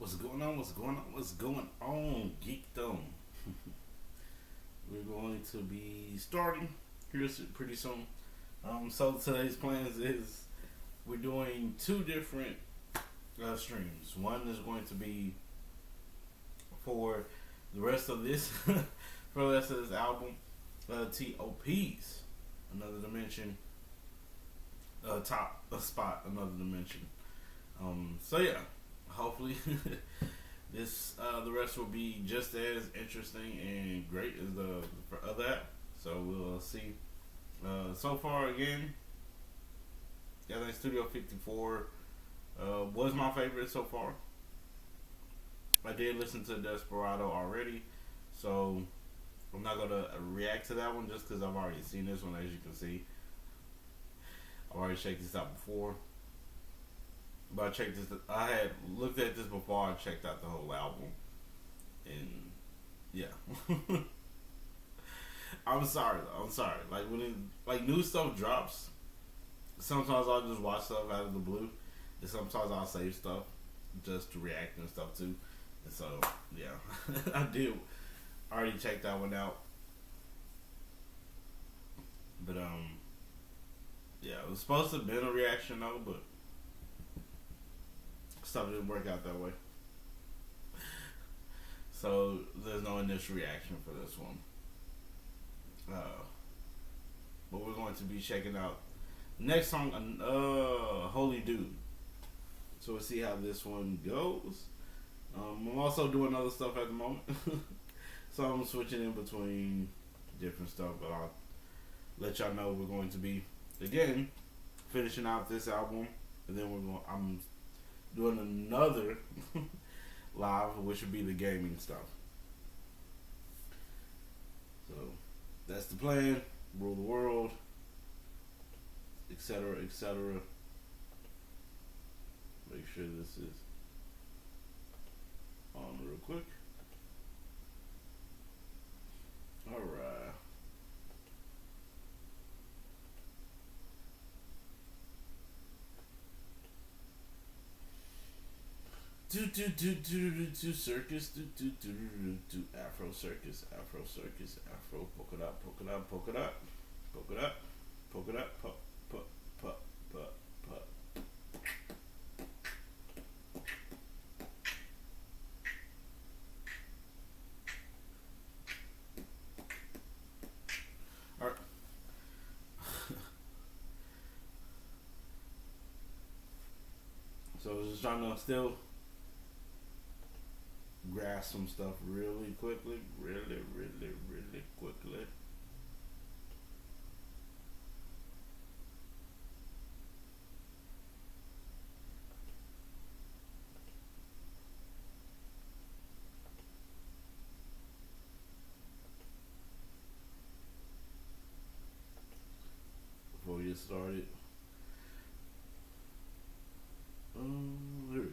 What's going on? What's going on? What's going on, Geekdom? We're going to be starting here pretty soon. So today's plans is we're doing two different streams. One is going to be for the rest of this, for the rest of this album, T.O.P's Another Dimension, top a spot, Another Dimension. So yeah, hopefully this the rest will be just as interesting and great as the for other. So we'll see. So far, again, I think Studio 54 was my favorite so far. I did listen to Desperado already, so I'm not gonna react to that one just because I've already seen this one. As you can see, I've already checked this out before. But I checked this. I had looked at this before. I checked out the whole album, and yeah. I'm sorry though. I'm sorry. Like when new stuff drops, sometimes I'll just watch stuff out of the blue, and sometimes I'll save stuff just to react and stuff too. And so yeah, I did already check that one out. But yeah, it was supposed to have been a reaction though, but stuff didn't work out that way. So there's no initial reaction for this one. But we're going to be checking out the next song, Holy Dude. So we'll see how this one goes. I'm also doing other stuff at the moment. So I'm switching in between different stuff, but I'll let y'all know we're going to be, again, finishing out this album, and then I'm doing another live, which would be the gaming stuff. So that's the plan. Rule the world, etc., etc. Make sure this is on real quick. All right. Do circus, do Afro circus, Afro circus, Afro polka dot, polka dot, polka dot, polka dot, polka dot, pop, pop, pop, pop, pop. All right. So I was just trying to still grasp some stuff really quickly, really quickly. Before we get started, there it is.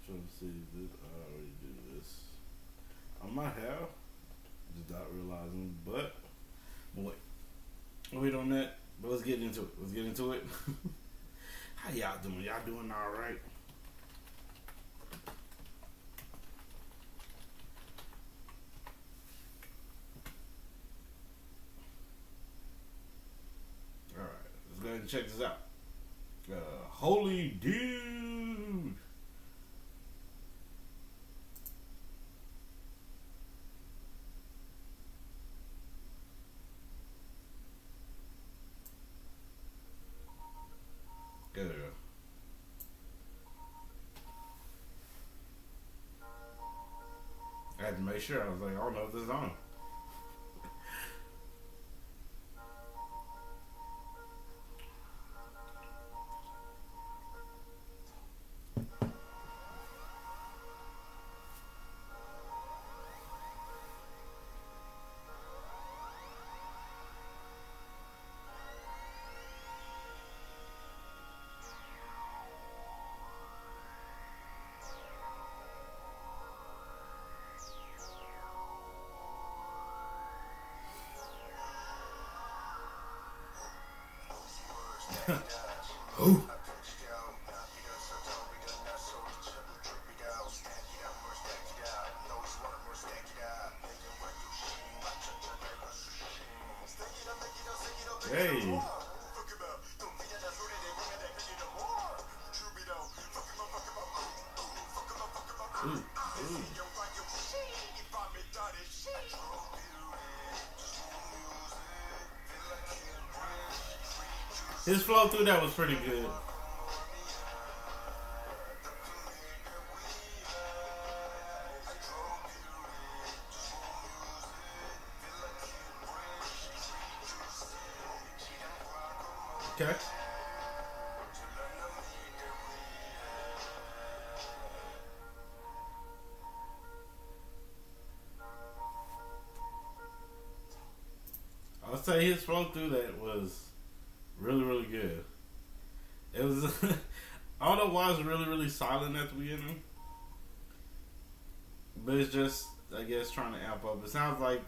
Trying to see that I already do this. I might have, just not realizing, but wait. Wait on that. But let's get into it. Let's get into it. How y'all doing? Y'all doing all right? All right. Let's go ahead and check this out. Holy Dude. There we go. I had to make sure. I was like, I don't know if this is on. Ooh. Hey. Ooh. Ooh. His flow through that was pretty good. Okay. I'll say his flow through that was really, really good. It was. I don't know why it's really, really silent at the beginning, but it's just, I guess, trying to amp up. It sounds like.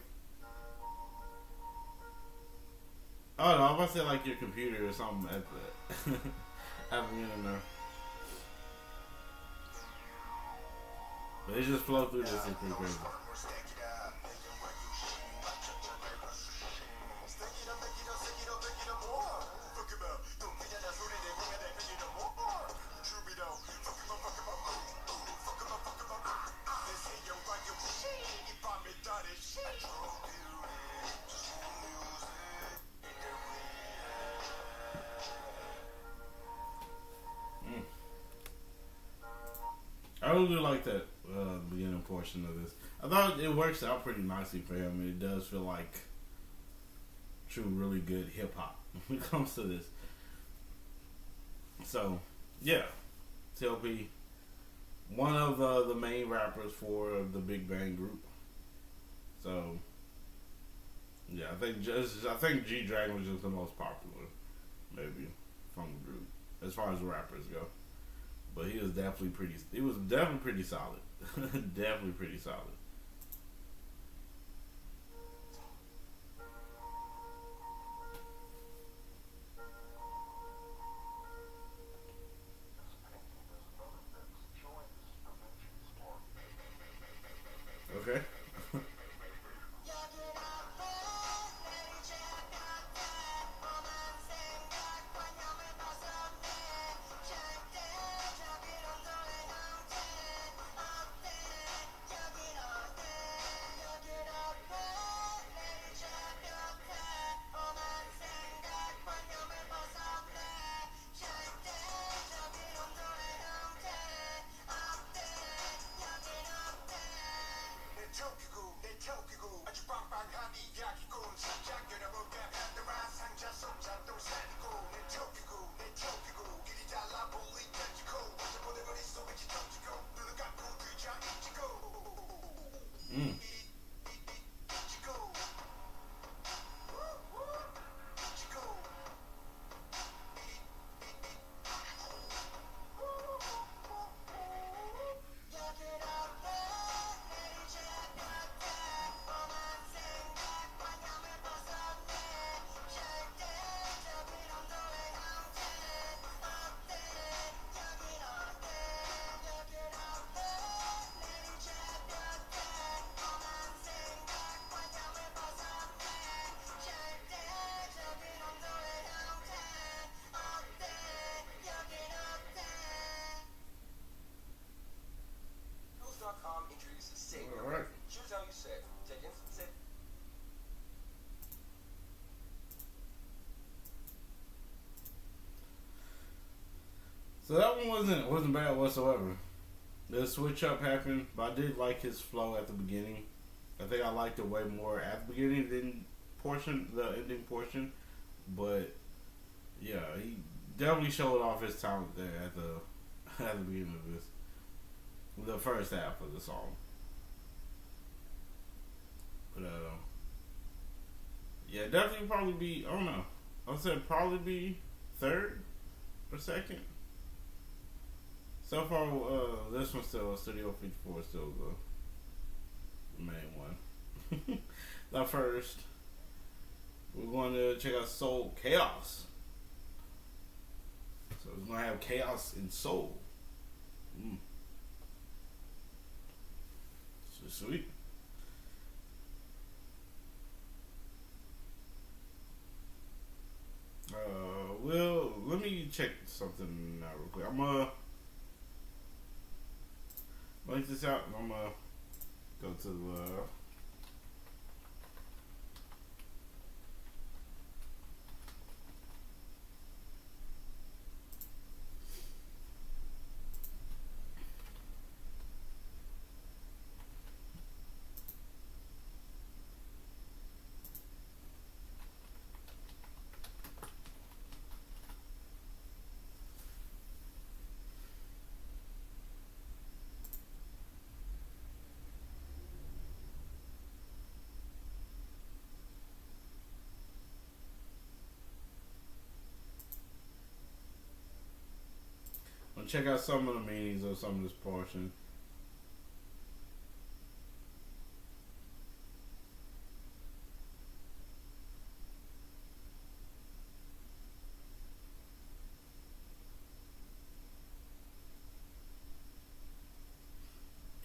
Oh no, I'm about to say like your computer or something at the at the beginning there. But it just flow through this. It's pretty crazy. Mm. I really do like that beginning portion of this. I thought it works out pretty nicely for him. It does feel like true, really good hip hop when it comes to this. So, yeah, T.O.P, one of the main rappers for the Big Bang Group. So, yeah, I think G Dragon was just the most popular, maybe, from the group as far as rappers go. But he was definitely pretty. He was definitely pretty solid. Definitely pretty solid. Okay. Mm. All right. So that one wasn't bad whatsoever. The switch up happened, but I did like his flow at the beginning. I think I liked it way more at the beginning than the ending portion. But yeah, he definitely showed off his talent there at the at the beginning of the first half of the song. But yeah, definitely probably be. I don't know. I said probably be third or second. So far, this one's still Studio 54, still the main one. Now first, we're going to check out Soul Chaos. We're gonna have chaos in soul. Mm. So sweet. Well, let me check something out real quick. I'm gonna link this out, and I'm gonna go to the. I'm gonna check out some of the meanings of some of this portion.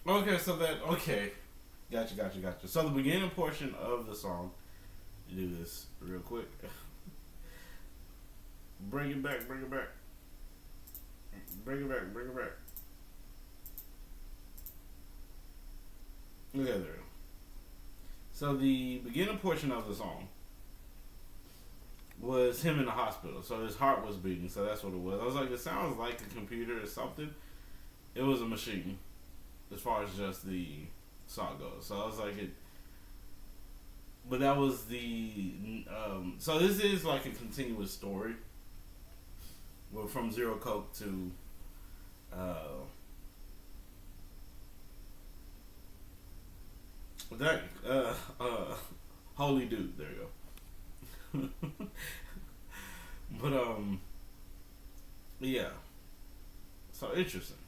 Okay. Gotcha. So the beginning portion of the song, do this real quick. Bring it back. Look at there. So the beginning portion of the song was him in the hospital. So his heart was beating. So that's what it was. I was like, it sounds like a computer or something. It was a machine, as far as just the song goes. So I was like, it. But that was the. So this is like a continuous story. Well, from Zero Coke to. That holy dude, there you go. But yeah. So interesting.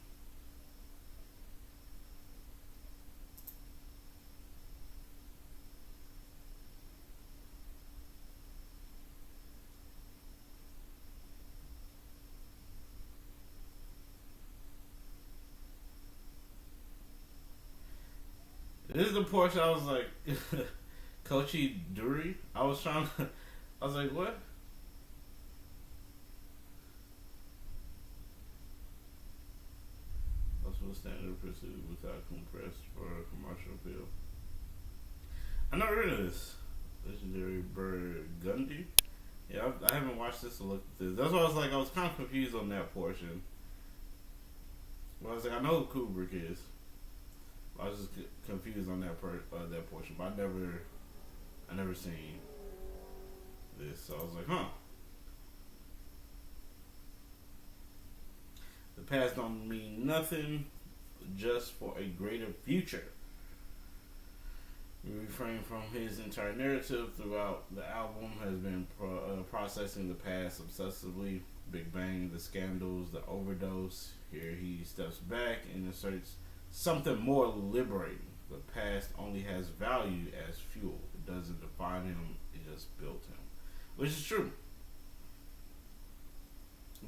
This is the portion I was like, Kochi Duri. I was trying to. I was like, what? That's what standard pursuit without compressed for commercial appeal. I never heard of this. Legendary Burgundy. Yeah, I haven't watched this or looked at this. That's why I was like, I was kind of confused on that portion. Well, I was like, I know who Kubrick is. I was just confused on that portion, but I never seen this, so I was like, huh. The past don't mean nothing, just for a greater future. We refrain from his entire narrative throughout the album has been processing the past obsessively. Big Bang, the scandals, the overdose. Here he steps back and asserts something more liberating. The past only has value as fuel. It doesn't define him, it just built him. Which is true.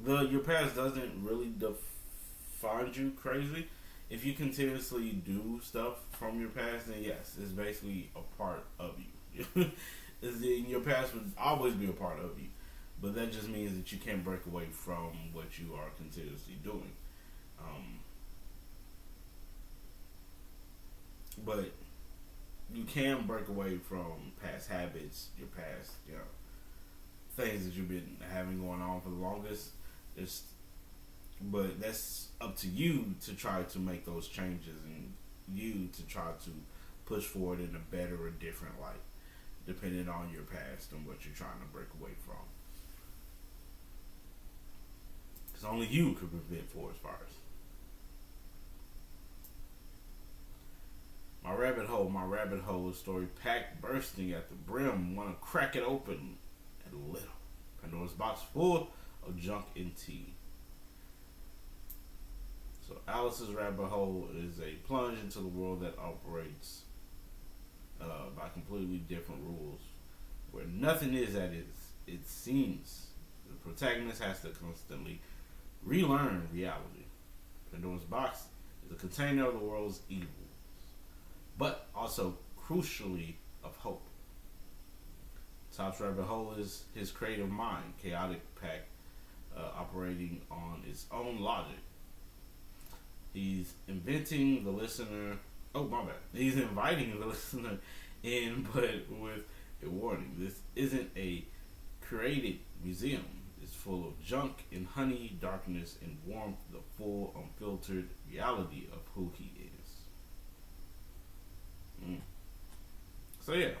Your past doesn't really define you crazy. If you continuously do stuff from your past, then yes, it's basically a part of you. Your past would always be a part of you. But that just means that you can't break away from what you are continuously doing. But you can break away from past habits, your past, things that you've been having going on for the longest. But that's up to you to try to make those changes and you to try to push forward in a better or different light, depending on your past and what you're trying to break away from. Because only you could prevent forest fires. My rabbit hole story packed, bursting at the brim. Want to crack it open a little. Pandora's box full of junk and tea. So Alice's rabbit hole is a plunge into the world that operates by completely different rules, where nothing is as it seems. The protagonist has to constantly relearn reality. Pandora's box is a container of the world's evils, but also crucially of hope. Top's rabbit hole is his creative mind, chaotic pack, operating on its own logic. He's inventing the listener. Oh, my bad. He's inviting the listener in, but with a warning. This isn't a created museum. It's full of junk and honey, darkness and warmth, the full, unfiltered reality of who he is. So yeah,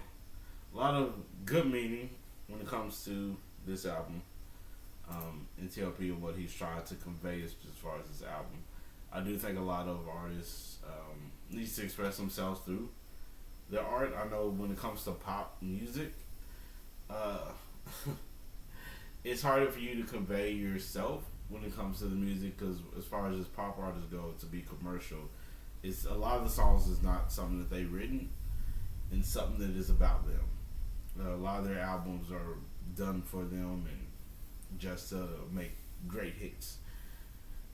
a lot of good meaning when it comes to this album, and T.O.P. and what he's trying to convey as far as this album. I do think a lot of artists need to express themselves through their art. I know when it comes to pop music, it's harder for you to convey yourself when it comes to the music, because as far as just pop artists go, to be commercial, it's a lot of the songs is not something that they've written and something that is about them. A lot of their albums are done for them and just to make great hits.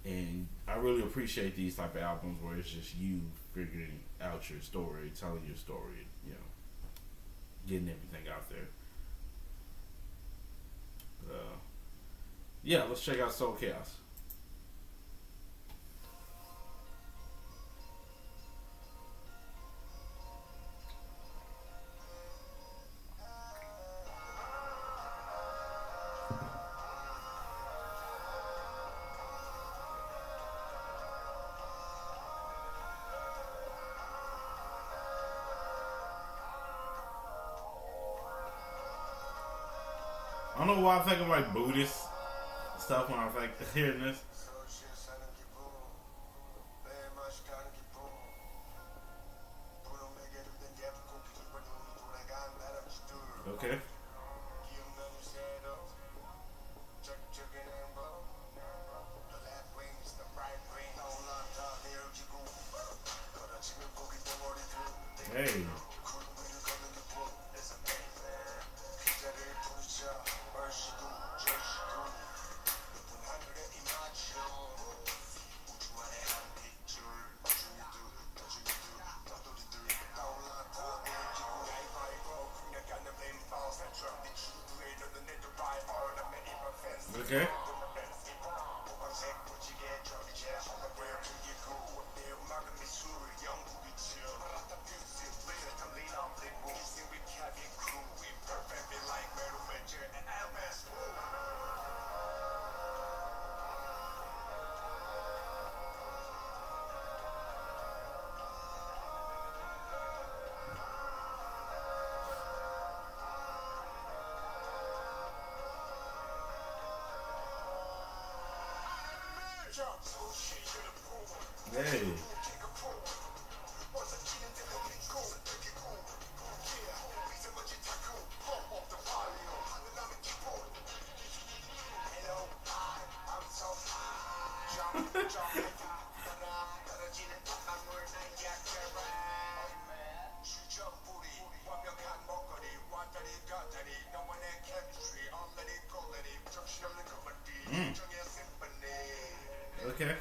And I really appreciate these type of albums where it's just you figuring out your story, telling your story, getting everything out there. Yeah, let's check out Soul Chaos. I don't know why I think of like Buddhist stuff when I think hearing this. Okay. Hey. Okay. Hey. Okay.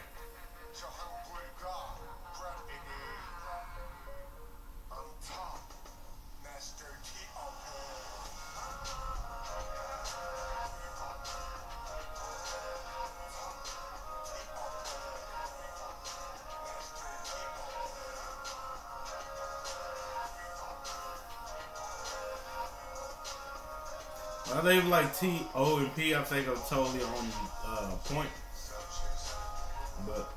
I think like T.O. and P, I think are totally on point. But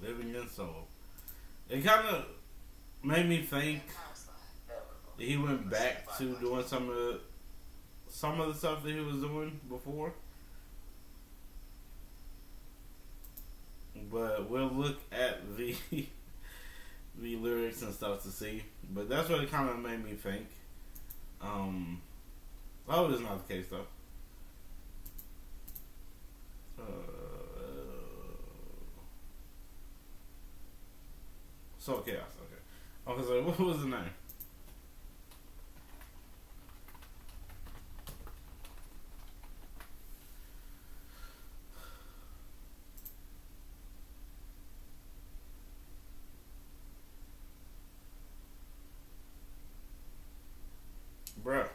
Living in Soul, it kind of made me think that he went back to doing some of the stuff that he was doing before. But we'll look at the the lyrics and stuff to see. But that's what it kind of made me think. I hope it's not the case though. Soul Chaos. Okay. I was like, what was the name? Bruh.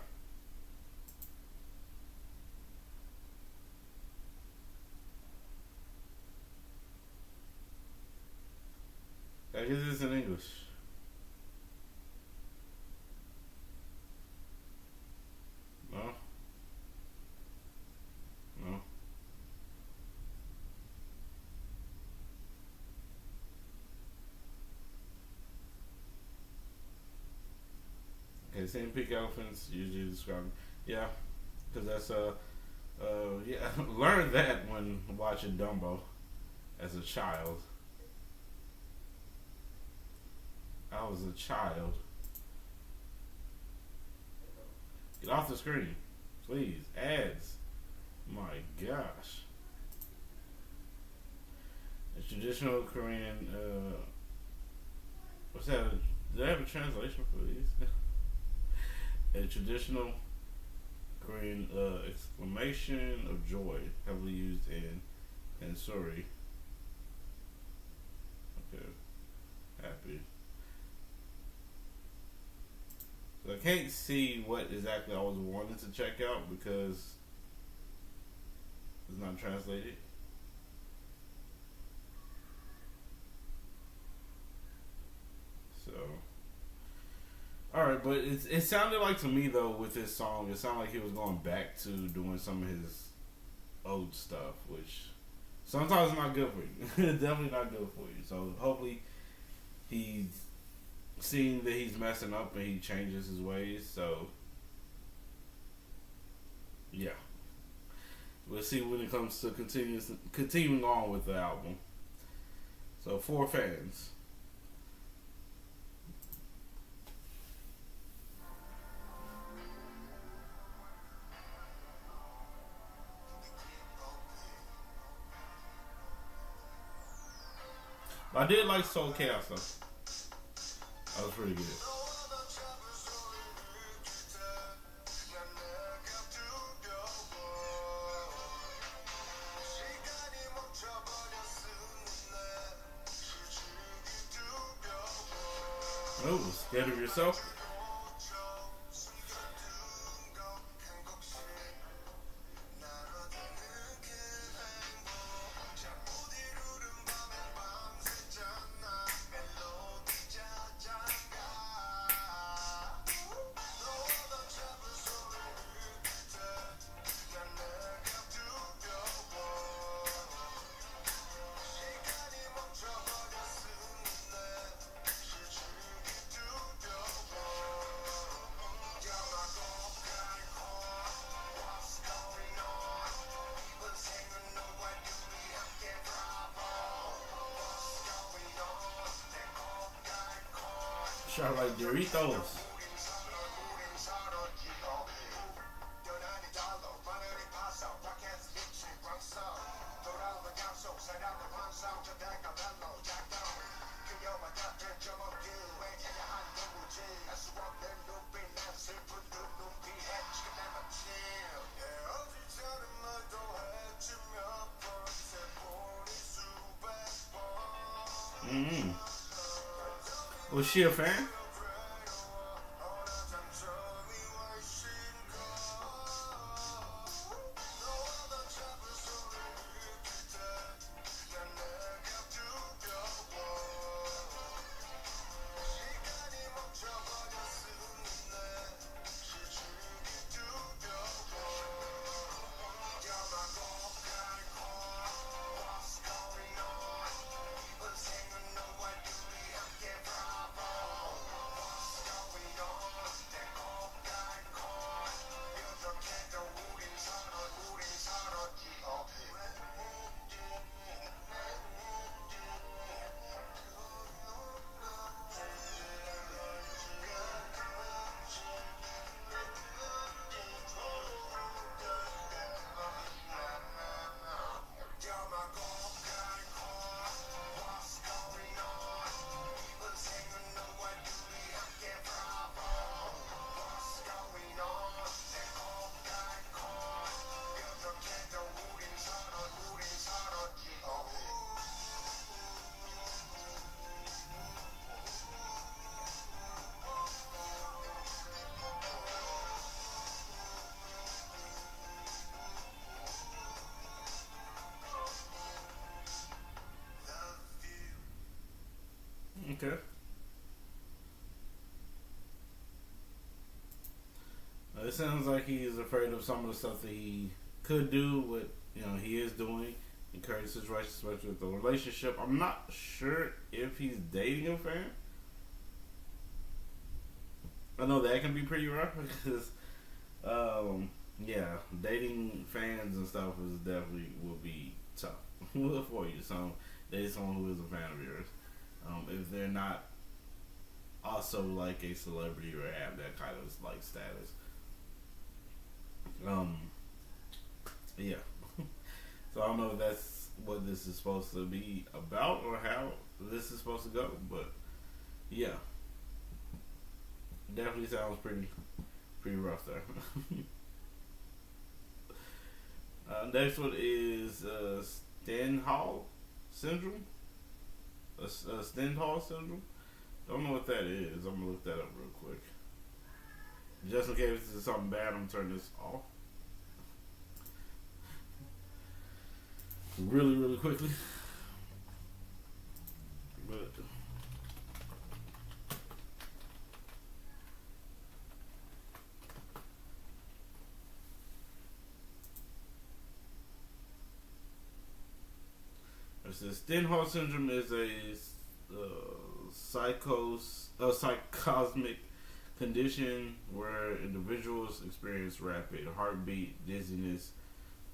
I guess it's in English. No? No? Okay, same pink elephants usually describe. Yeah, because that's yeah, learned that when watching Dumbo as a child. I was a child. Get off the screen, please. Ads. My gosh. A traditional Korean. What's that? Do they have a translation for these? A traditional Korean exclamation of joy, heavily used in Suri. Okay, happy. So I can't see what exactly I was wanting to check out because it's not translated. So, all right, but it sounded like to me though with this song, it sounded like he was going back to doing some of his old stuff, which sometimes not good for you. Definitely not good for you. So hopefully he's seeing that he's messing up and he changes his ways. So yeah, we'll see when it comes to continuing on with the album. So for fans. But I did like Soul Chaos though. That was pretty good. Oh, scared of yourself? Shot like Doritos. Mm-hmm. Was she a fan? Okay. It sounds like he's afraid of some of the stuff that he could do. What he is doing in current situations, especially with the relationship. I'm not sure if he's dating a fan. I know that can be pretty rough because, yeah, dating fans and stuff is definitely will be tough for you. So, date someone who is a fan of yours, if they're not also like a celebrity or have that kind of like status. Um, yeah. So I don't know if that's what this is supposed to be about or how this is supposed to go, but yeah, definitely sounds pretty rough there. Next one is Stendhal syndrome. Stendhal syndrome. Don't know what that is. I'm gonna look that up real quick. Just in case this is something bad, I'm gonna turn this off. Really quickly. But it says Stendhal syndrome is a psychosmic condition where individuals experience rapid heartbeat, dizziness,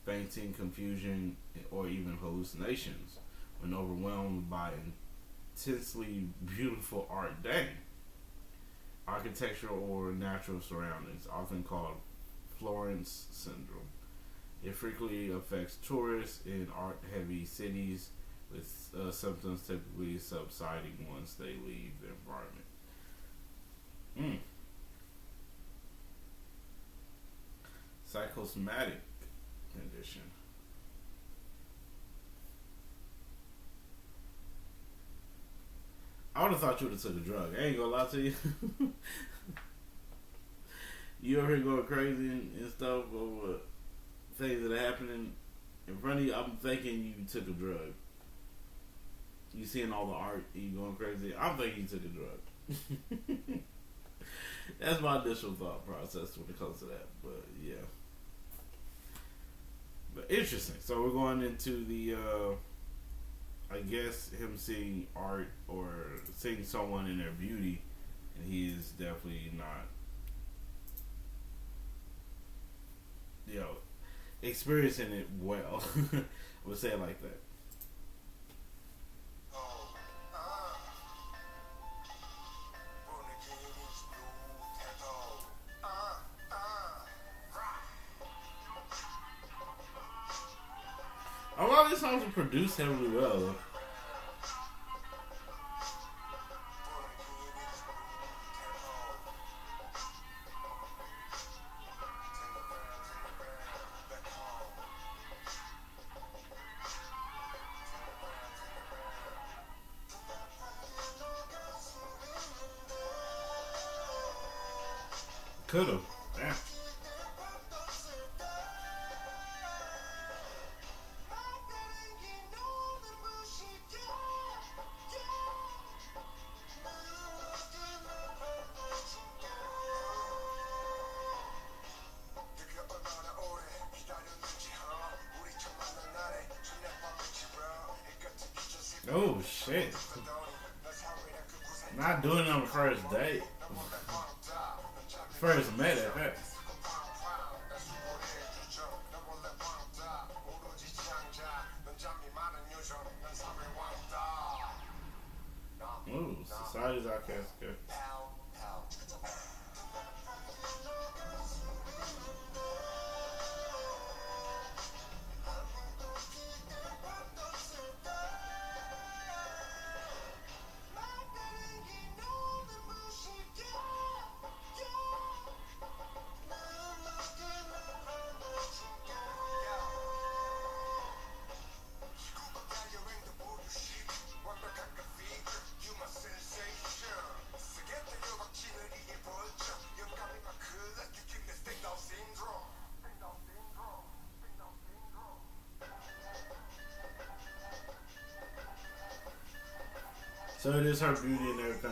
fainting, confusion, or even hallucinations when overwhelmed by intensely beautiful art. Dang. Architectural or natural surroundings, often called Florence syndrome. It frequently affects tourists in art-heavy cities, with symptoms typically subsiding once they leave the environment. Psychosomatic condition. I would have thought you would have took a drug. I ain't gonna lie to you. You over here going crazy and stuff over things that are happening in front of you. I'm thinking you took a drug. You seeing all the art and you going crazy. I'm thinking you took a drug. That's my initial thought process when it comes to that. But yeah. But interesting. So we're going into the I guess him seeing art or seeing someone in their beauty, and he is definitely not, experiencing it well. I would say it like that. A lot of these songs are produced heavily well. Could've. Yeah. Oh shit. Not doing it on the first date. First met at that. Ooh, society's outcast. Good. So it is her beauty and everything.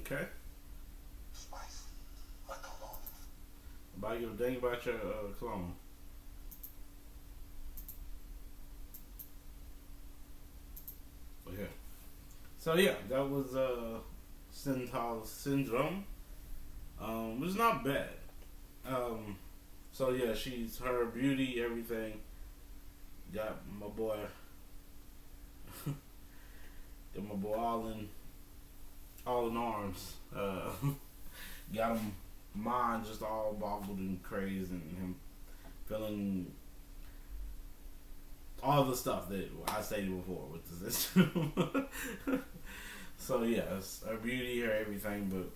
Okay. About you think about your clone. Okay. So yeah, that was Stendhal's Syndrome. It was not bad. Um, so yeah, she's her beauty, everything. Got my boy, got my boy all in arms. Got him mind just all boggled and crazed, and him feeling all the stuff that I stated before with this. So yeah, it's her beauty, her everything, but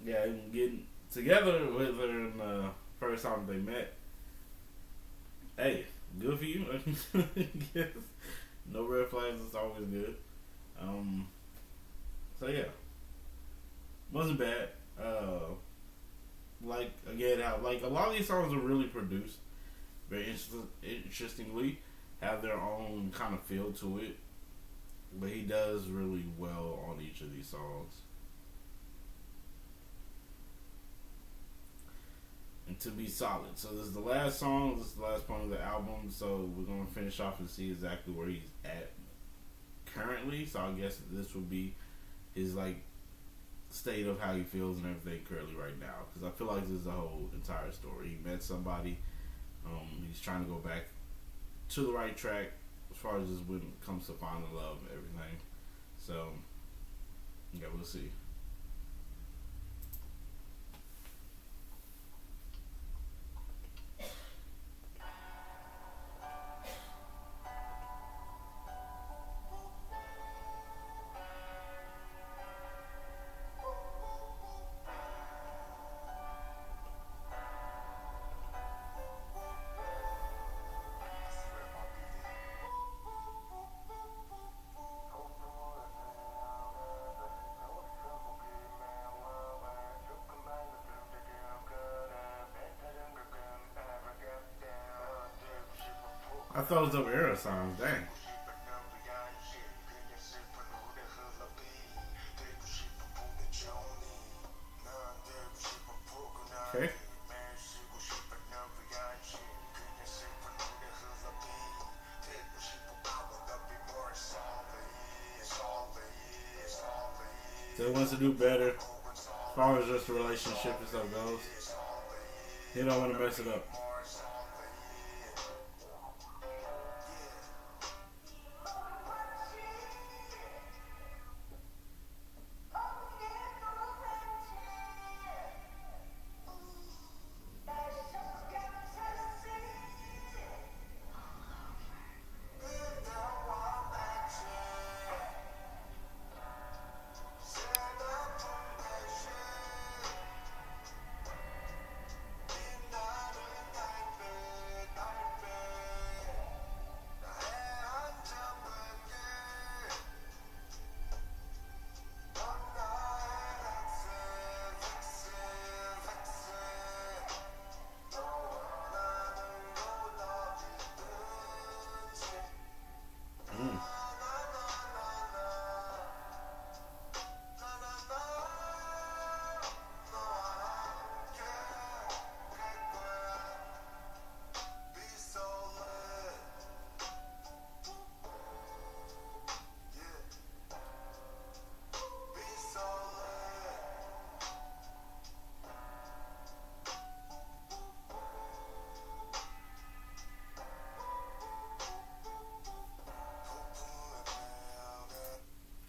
yeah, getting together with her in the first time they met. Hey, good for you. Yes. No red flags. It's always good. Um, so yeah, wasn't bad. Like again, how like a lot of these songs are really produced very interestingly, have their own kind of feel to it. But he does really well on each of these songs. And to be solid. So this is the last song, this is the last part of the album, so we're gonna finish off and see exactly where he's at currently. So I guess this would be his like state of how he feels and everything currently right now. Because I feel like this is the whole entire story. He met somebody, he's trying to go back to the right track as far as just when it comes to finding love and everything. So yeah, we'll see. I thought it was over era songs, dang. Okay. So he wants to do better as far as just the relationship and stuff goes. He don't want to mess it up.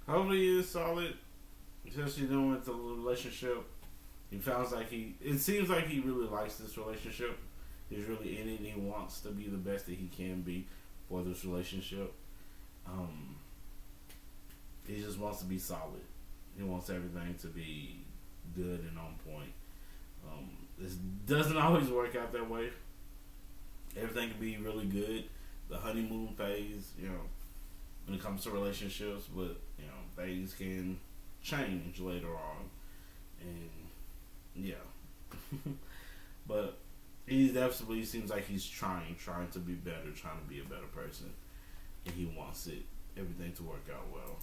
Hopefully it's solid, especially doing with the relationship. He sounds like it seems like he really likes this relationship. He's really in it. He wants to be the best that he can be for this relationship. Um, he just wants to be solid. He wants everything to be good and on point. This doesn't always work out that way. Everything can be really good. The honeymoon phase, when it comes to relationships, but things can change later on, and yeah. But he definitely seems like he's trying to be better, trying to be a better person, and he wants everything to work out well.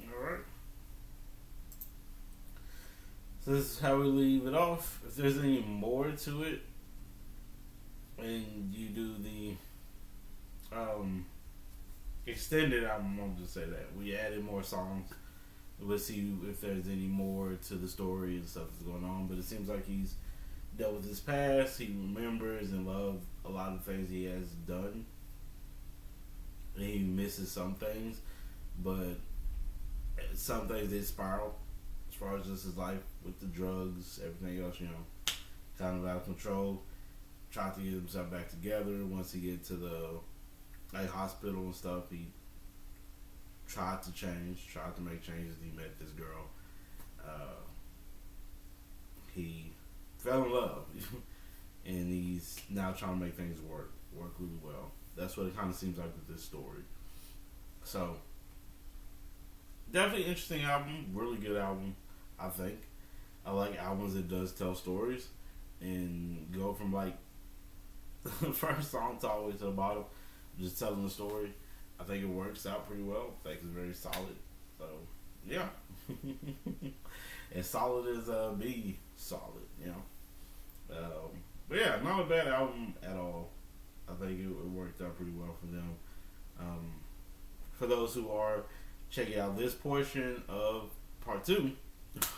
All right. So this is how we leave it off. If there's any more to it, and you do the extended album, I'll just say that we added more songs. We'll see if there's any more to the story and stuff that's going on. But it seems like he's dealt with his past. He remembers and loves a lot of things he has done. And he misses some things, but some things did spiral as far as just his life with the drugs, everything else, kind of out of control. Tried to get himself back together once he get to the hospital and stuff. He tried to change, tried to make changes. He met this girl. He fell in love, and he's now trying to make things work really well. That's what it kind of seems like with this story. So, definitely interesting album, really good album, I think. I like albums that does tell stories and go from like the first song to all the way to the bottom, just telling the story. I think it works out pretty well. I think it's very solid. So, yeah. As solid as be solid, But yeah, not a bad album at all. I think it worked out pretty well for them. For those who are checking out this portion of part 2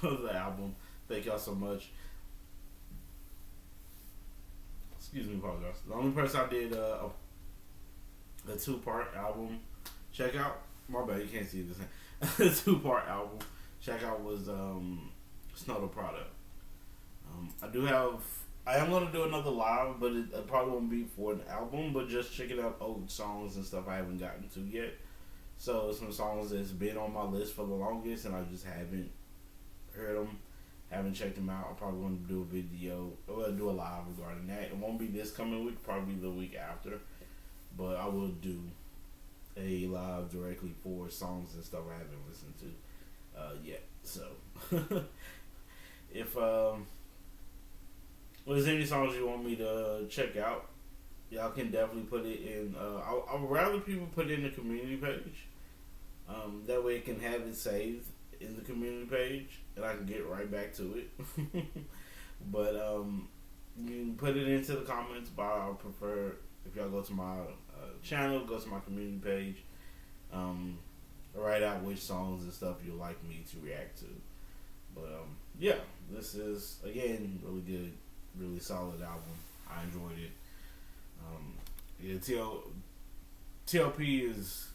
of the album, thank y'all so much. Excuse me, apologize. The only person I did a 2-part album check out, my bad, you can't see this. A 2-part album check out was Snow the Product. I am going to do another live, but it probably won't be for an album, but just checking out old songs and stuff I haven't gotten to yet. So some songs that's been on my list for the longest, and I just haven't heard them, haven't checked them out. I probably want to do a video, or do a live regarding that. It won't be this coming week, probably the week after, but I will do a live directly for songs and stuff I haven't listened to yet. So if there's any songs you want me to check out, y'all can definitely put it in. I would rather people put it in the community page. That way it can have it saved in the community page, and I can get right back to it. But you can put it into the comments, but I prefer if y'all go to my channel, go to my community page, write out which songs and stuff you'd like me to react to. But yeah, this is again really good, really solid album. I enjoyed it. T.O.P is,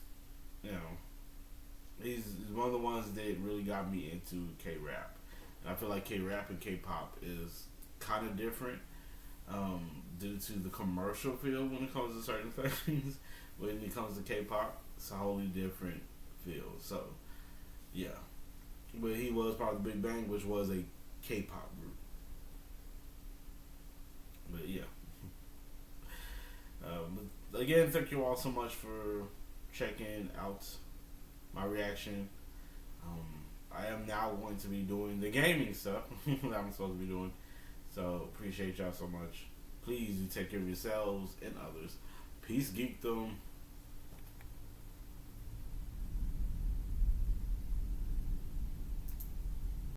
he's one of the ones that really got me into K-rap. And I feel like K-rap and K-pop is kind of different due to the commercial field when it comes to certain things. When it comes to K-pop, it's a wholly different field. So yeah, but he was part of the Big Bang, which was a K-pop group. But yeah, again, thank you all so much for checking out my reaction. I am now going to be doing the gaming stuff that I'm supposed to be doing. So appreciate y'all so much. Please do take care of yourselves and others. Peace, geekdom.